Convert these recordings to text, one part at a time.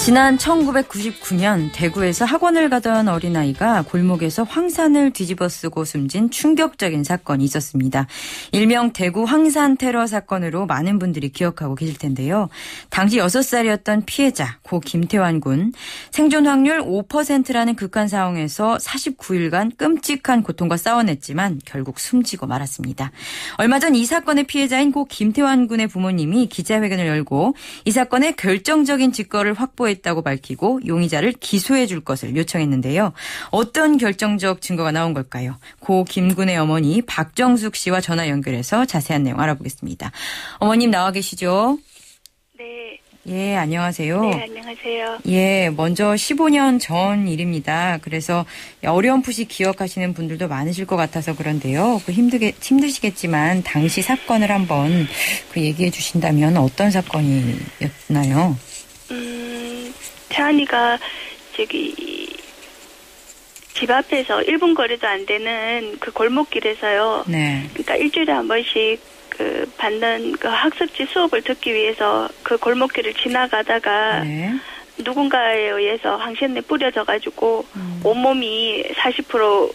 지난 1999년 대구에서 학원을 가던 어린아이가 골목에서 황산을 뒤집어 쓰고 숨진 충격적인 사건이 있었습니다. 일명 대구 황산 테러 사건으로 많은 분들이 기억하고 계실 텐데요. 당시 6살이었던 피해자 고 김태환 군 생존 확률 5%라는 극한 상황에서 49일간 끔찍한 고통과 싸워냈지만 결국 숨지고 말았습니다. 얼마 전 이 사건의 피해자인 고 김태환 군의 부모님이 기자회견을 열고 이 사건의 결정적인 증거를 확보했다고 밝히고 용의자를 기소해 줄 것을 요청했는데요. 어떤 결정적 증거가 나온 걸까요? 고 김군의 어머니 박정숙 씨와 전화 연결해서 자세한 내용 알아보겠습니다. 어머님 나와 계시죠? 네. 예, 안녕하세요. 네, 안녕하세요. 예, 먼저 15년 전 일입니다. 그래서 어렴풋이 기억하시는 분들도 많으실 것 같아서 그런데요. 힘드시겠지만 당시 사건을 한번 얘기해 주신다면 어떤 사건이었나요? 태환이가 집 앞에서 1분 거리도 안 되는 그 골목길에서요. 네. 그러니까 일주일에 한 번씩 받는 그 학습지 수업을 듣기 위해서 그 골목길을 지나가다가 네. 누군가에 의해서 황산에 뿌려져가지고 온몸이 40%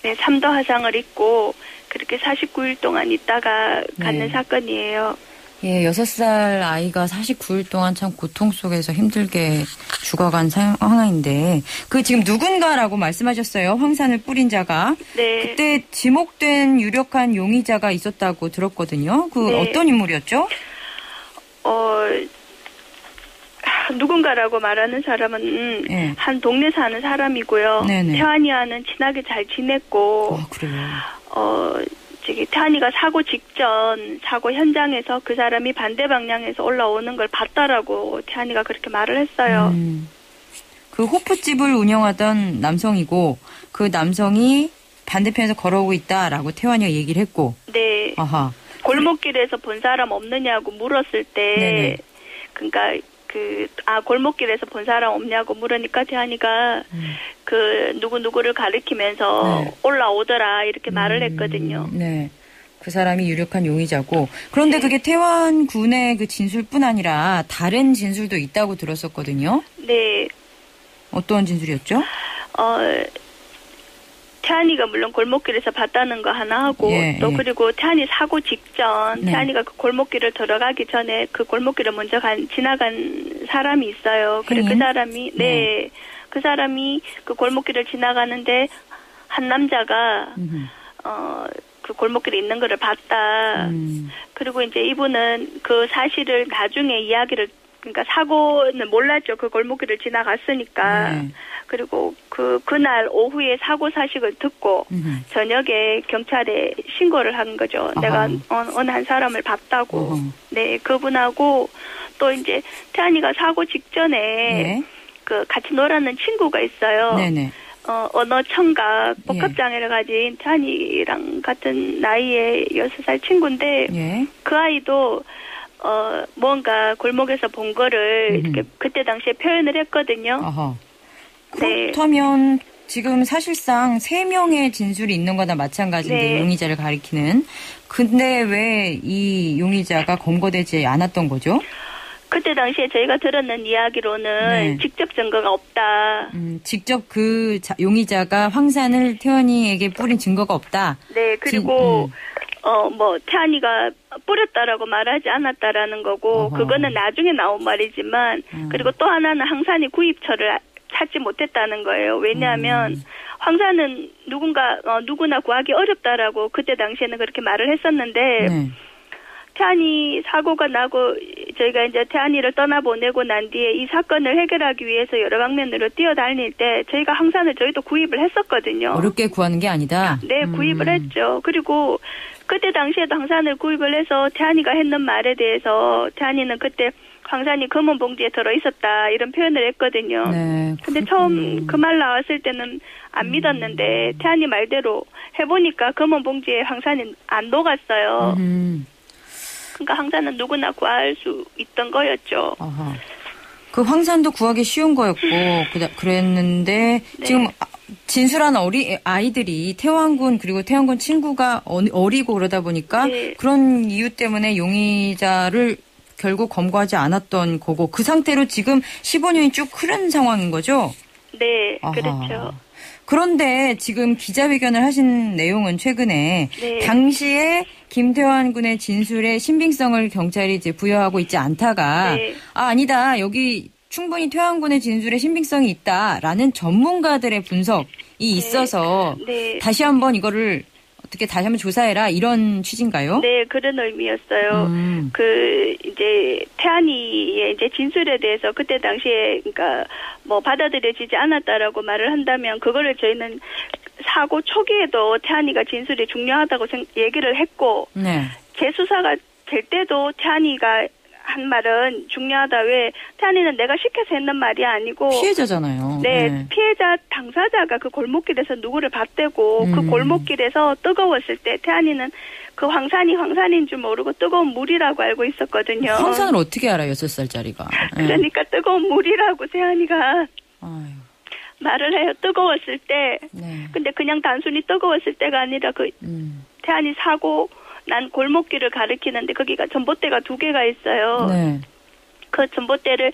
네, 3도 화상을 입고 그렇게 49일 동안 있다가 갖는 네. 사건이에요. 예, 6살 아이가 49일 동안 참 고통 속에서 힘들게 죽어간 상황인데 지금 누군가라고 말씀하셨어요. 황산을 뿌린 자가. 네. 그때 지목된 유력한 용의자가 있었다고 들었거든요. 네. 어떤 인물이었죠? 누군가라고 말하는 사람은 네. 한 동네 사는 사람이고요. 네네. 태환이와는 친하게 잘 지냈고. 그래요? 태환이가 사고 직전 사고 현장에서 그 사람이 반대 방향에서 올라오는 걸 봤다라고 태환이가 그렇게 말을 했어요. 그 호프집을 운영하던 남성이고 그 남성이 반대편에서 걸어오고 있다라고 태환이가 얘기를 했고. 네. 아하. 골목길에서 본 사람 없느냐고 물었을 때 네네. 그러니까 골목길에서 본 사람 없냐고 물으니까 태환이가 누구를 가리키면서 네. 올라오더라 이렇게 말을 했거든요. 네. 그 사람이 유력한 용의자고. 그런데 네. 그게 태환 군의 그 진술뿐 아니라 다른 진술도 있다고 들었었거든요. 네. 어떤 진술이었죠? 태환이가 물론 골목길에서 봤다는 거 하나 하고 또 그리고 태환이 사고 직전 네. 태환이가 그 골목길을 들어가기 전에 그 골목길을 먼저 지나간 사람이 있어요. 그래 그 사람이 네. 그 사람이 그 골목길을 지나가는데 한 남자가 그 골목길에 있는 거를 봤다. 그리고 이제 이분은 그 사실을 나중에 그러니까 사고는 몰랐죠. 그 골목길을 지나갔으니까. 그리고 그날 오후에 사고 사실을 듣고 저녁에 경찰에 신고를 한 거죠. 아하. 내가 어느 한 사람을 봤다고. 네, 그분하고 또 이제 태환이가 사고 직전에 네. 같이 놀았는 친구가 있어요. 네네. 언어 청각 복합장애를 가진 태환이랑 같은 나이의 6살 친구인데 그 아이도 뭔가 골목에서 본 거를 이렇게 그때 당시에 표현을 했거든요. 아하. 그렇다면 네. 지금 사실상 3명의 진술이 있는 거나 마찬가지인데 네. 용의자를 가리키는. 근데 왜 이 용의자가 검거되지 않았던 거죠? 그때 당시에 저희가 들었는 이야기로는 네. 직접 증거가 없다. 직접 용의자가 황산을 태환이에게 뿌린 증거가 없다. 네, 그리고 태환이가 뿌렸다라고 말하지 않았다라는 거고, 그거는 나중에 나온 말이지만, 그리고 또 하나는 황산이 구입처를 찾지 못했다는 거예요. 왜냐하면, 황산은 누구나 구하기 어렵다라고 그때 당시에는 그렇게 말을 했었는데, 태환이 사고가 나고, 저희가 이제 태환이를 떠나보내고 난 뒤에 이 사건을 해결하기 위해서 여러 방면으로 뛰어다닐 때, 저희가 황산을 저희도 구입을 했었거든요. 어렵게 구하는 게 아니다? 네, 구입을 했죠. 그리고, 그때 당시에도 황산을 구입을 해서 태환이가 했는 말에 대해서 태환이는 그때 황산이 검은 봉지에 들어있었다 이런 표현을 했거든요. 네. 근데 처음 그 말 나왔을 때는 안 믿었는데 태환이 말대로 해보니까 검은 봉지에 황산이 안 녹았어요. 그러니까 황산은 누구나 구할 수 있던 거였죠. 아하. 그 황산도 구하기 쉬운 거였고 그랬는데 네. 지금 진술한 아이들이 태환군 그리고 태환군 친구가 어리고 그러다 보니까 네. 그런 이유 때문에 용의자를 결국 검거하지 않았던 거고 그 상태로 지금 15년이 쭉 흐른 상황인 거죠? 네, 아하. 그렇죠. 그런데 지금 기자회견을 하신 내용은 최근에 네. 당시에 김태환 군의 진술에 신빙성을 경찰이 이제 부여하고 있지 않다가 네. 아니다. 여기 충분히 태환 군의 진술에 신빙성이 있다라는 전문가들의 분석이 있어서 네. 다시 한번 이거를 어떻게 다시 한번 조사해라 이런 취지인가요? 네, 그런 의미였어요. 이제 태안이의 이제 진술에 대해서 그때 당시에 그러니까 뭐 받아들여지지 않았다라고 말을 한다면 그거를 저희는 사고 초기에도 태안이가 진술이 중요하다고 얘기를 했고 네. 재수사가 될 때도 태안이가 한 말은 중요하다. 왜 태안이는 내가 시켜서 했는 말이 아니고 피해자잖아요. 네, 피해자 당사자가 그 골목길에서 누구를 봤대고 그 골목길에서 뜨거웠을 때 태안이는 그 황산인 줄 모르고 뜨거운 물이라고 알고 있었거든요. 황산을 어떻게 알아요, 6살짜리가. 그러니까 뜨거운 물이라고 태안이가 아유. 말을 해요. 뜨거웠을 때. 네. 근데 그냥 단순히 뜨거웠을 때가 아니라 그 태안이 사고 난 골목길을 가리키는데 거기가 전봇대가 2개가 있어요. 네. 그 전봇대를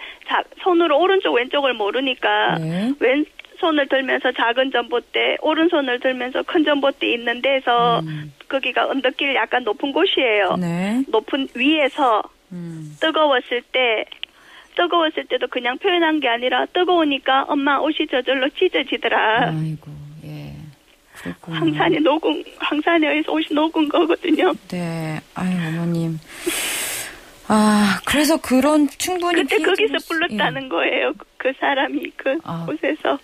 손으로 오른쪽 왼쪽을 모르니까 네. 왼손을 들면서 작은 전봇대, 오른손을 들면서 큰 전봇대 있는 데서 거기가 언덕길 약간 높은 곳이에요. 네. 높은 위에서 뜨거웠을 때도 그냥 표현한 게 아니라 뜨거우니까 엄마 옷이 저절로 찢어지더라. 아이고, 예. 그렇군요. 황산에 의해서 옷이 녹은 거거든요. 네. 아유, 어머님. 아, 그래서 그런 충분히. 그때 거기서 불렀다는 거예요. 그 사람이 곳에서.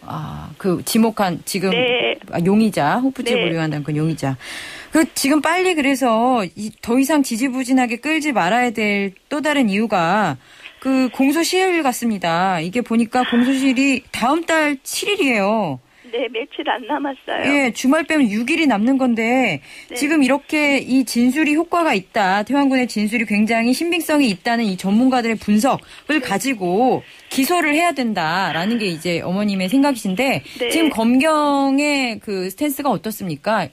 그 지목한 지금. 네. 용의자, 호프집 네. 우려한다는 그 용의자. 지금 빨리 그래서 더 이상 지지부진하게 끌지 말아야 될 또 다른 이유가 그 공소시효일 같습니다. 이게 보니까 공소시효일이 다음 달 7일이에요. 네, 며칠 안 남았어요. 예, 주말 빼면 6일이 남는 건데 네. 지금 이렇게 이 진술이 효과가 있다. 태환군의 진술이 굉장히 신빙성이 있다는 이 전문가들의 분석을 가지고 기소를 해야 된다라는 게 이제 어머님의 생각이신데 네. 지금 검경의 그 스탠스가 어떻습니까?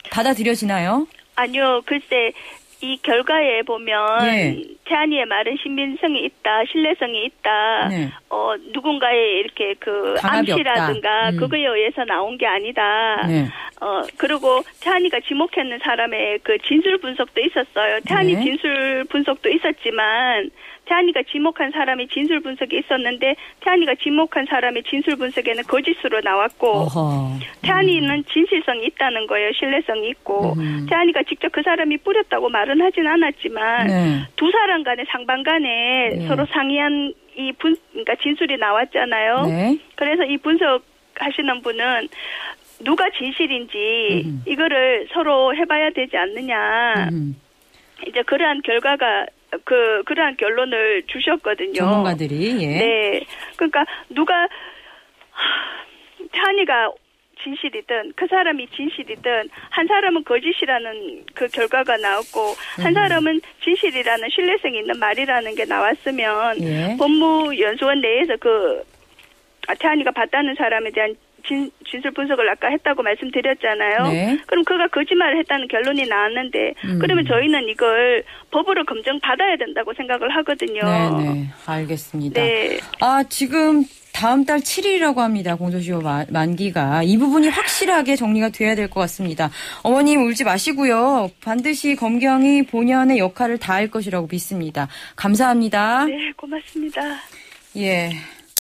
받아들여지나요? 아니요, 글쎄 이 결과에 보면 예. 태안이의 말은 신빙성이 있다, 신뢰성이 있다. 네. 누군가의 이렇게 그 강압이 암시라든가 없다. 그거에 의해서 나온 게 아니다. 네. 그리고 태안이가 지목했는 사람의 그 진술 분석도 있었어요. 태안이 네. 진술 분석도 있었지만 태안이가 지목한 사람의 진술 분석이 있었는데 태안이가 지목한 사람의 진술 분석에는 거짓으로 나왔고 어허. 태안이는 진실성이 있다는 거예요. 신뢰성이 있고 태안이가 직접 그 사람이 뿌렸다고 말은 하진 않았지만 네. 두 사람 간에 상반 간에 네. 서로 상의한 그러니까 진술이 나왔잖아요. 네. 그래서 이 분석하시는 분은 누가 진실인지 이거를 서로 해봐야 되지 않느냐. 이제 그러한 결과가 그러한 결론을 주셨거든요. 전문가들이. 예. 네. 그러니까 누가 태안이가 진실이든 그 사람이 진실이든 한 사람은 거짓이라는 그 결과가 나왔고 한 사람은 진실이라는 신뢰성이 있는 말이라는 게 나왔으면 예. 법무연수원 내에서 태안이가 봤다는 사람에 대한 진술 분석을 아까 했다고 말씀드렸잖아요. 네. 그럼 그가 거짓말을 했다는 결론이 나왔는데 그러면 저희는 이걸 법으로 검증받아야 된다고 생각을 하거든요. 네, 알겠습니다. 네. 지금 다음 달 7일이라고 합니다. 공소시효 만기가. 이 부분이 확실하게 정리가 돼야 될 것 같습니다. 어머님 울지 마시고요. 반드시 검경이 본연의 역할을 다할 것이라고 믿습니다. 감사합니다. 네, 고맙습니다. 예.